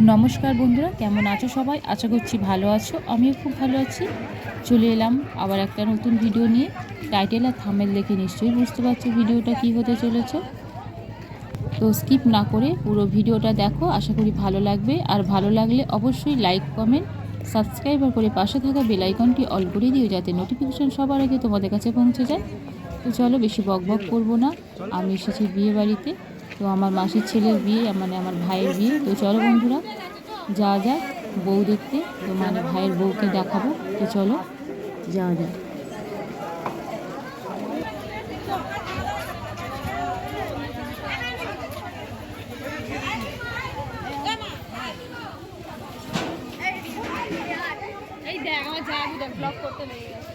নমস্কার বন্ধুরা, কেমন আছো সবাই? আশা করছি ভালো আছো। আমিও খুব ভালো আছি। চলে এলাম আবার একটা নতুন ভিডিও নিয়ে। টাইটেল আর থাম্বনেল দেখে নিশ্চয়ই বুঝতে পারছো ভিডিওটা কী হতে চলেছে। তো স্কিপ না করে পুরো ভিডিওটা দেখো, আশা করি ভালো লাগবে। আর ভালো লাগলে অবশ্যই লাইক, কমেন্ট, সাবস্ক্রাইব করে পাশে থাকা বেল আইকনটি অল করে দিও, যাতে নোটিফিকেশন সবার আগে তোমাদের কাছে পৌঁছে যায়। তো চলো, বেশি বকবক করবো না। আমি এসেছি বিয়ে বাড়িতে। তো আমার মাসির ছেলের বিয়ে, মানে আমার ভাইয়ের বিয়ে। তো চলো বন্ধুরা, যাওয়া যাক বউ দেখতে। তো মানে ভাইয়ের বউকে দেখাবো। তো চলো যাওয়া যাক। এই দেখ আমার যা দেখ ব্লগ করতে লেগে গেছে।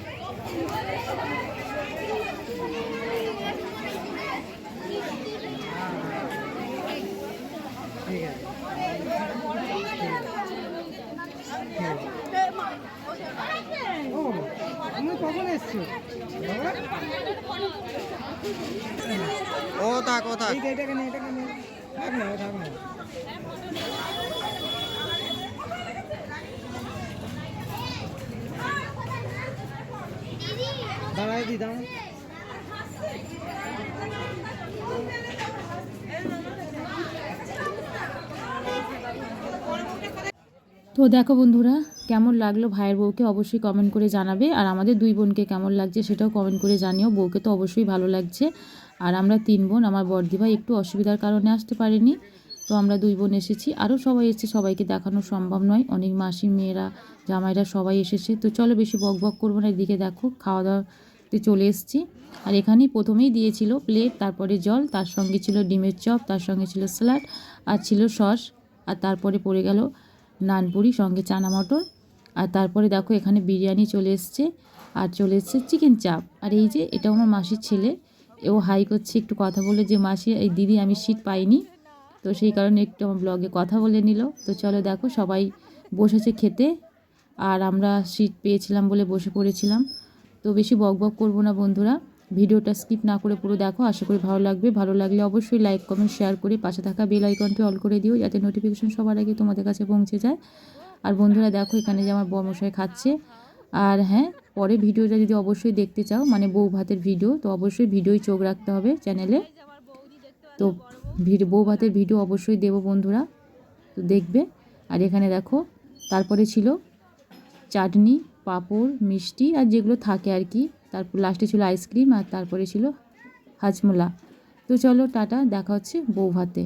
তুমি কখন এসছো? ও থাক ও থাক। এটাকে নিয়ে থাক না থাক না। দাঁড়াই দি দাঁড়া। তো দেখো বন্ধুরা, কেমন লাগলো ভাইয়ের বউকে অবশ্যই কমেন্ট করে জানাবে। আর আমাদের দুই বোনকে কেমন লাগছে সেটাও কমেন্ট করে জানিও। বউকে তো অবশ্যই ভালো লাগছে। আর আমরা তিন বোন, আমার বড়দি ভাই একটু অসুবিধার কারণে আসতে পারেনি। তো আমরা দুই বোন এসেছি, আরও সবাই এসেছে, সবাইকে দেখানো সম্ভব নয়। অনেক মাসি, মেয়েরা, জামাইরা সবাই এসেছে। তো চলো বেশি বক বক করবো না, এদিকে দেখো খাওয়া দাওয়াতে চলে এসেছি। আর এখানেই প্রথমেই দিয়েছিল প্লেট, তারপরে জল, তার সঙ্গে ছিল ডিমের চপ, তার সঙ্গে ছিল স্যালাড, আর ছিল সস। আর তারপরে পড়ে গেল নানপুরি সঙ্গে চানা মটর। আর তারপরে দেখো এখানে বিরিয়ানি চলে এসছে, আর চলে এসছে চিকেন চাপ। আর এই যে এটা আমার মাসির ছেলে, ও হাই করছে, একটু কথা বলে যে মাসি, এই দিদি আমি সিট পাইনি, তো সেই কারণে একটু আমার ব্লগে কথা বলে নিল। তো চলো দেখো সবাই বসেছে খেতে, আর আমরা সিট পেয়েছিলাম বলে বসে পড়েছিলাম। তো বেশি বক বক করবো না বন্ধুরা, ভিডিওটা স্কিপ না করে পুরো দেখো, আশা করি ভালো লাগবে। ভালো লাগলে অবশ্যই লাইক, কমেন্ট, শেয়ার করে পাশে থাকা বেল আইকনটি অল করে দিও, যাতে নোটিফিকেশন সবার আগে তোমাদের কাছে পৌঁছে যায়। আর বন্ধুরা দেখো এখানে যে আমার বরমশাই খাচ্ছে। আর হ্যাঁ, পরে ভিডিওটা যদি অবশ্যই দেখতে চাও, মানে বউ ভাতের ভিডিও, তো অবশ্যই ভিডিওয় চোখ রাখতে হবে চ্যানেলে। তো বউ ভাতের ভিডিও অবশ্যই দেবো বন্ধুরা, তো দেখবে। আর এখানে দেখো তারপরে ছিল চাটনি, পাঁপড়, মিষ্টি, আর যেগুলো থাকে আর কি। তারপর লাস্টে ছিল আইসক্রিম, আর তারপরে ছিল হাজমোলা। তো চলো টাটা, দেখা হচ্ছে বউ ভাতে।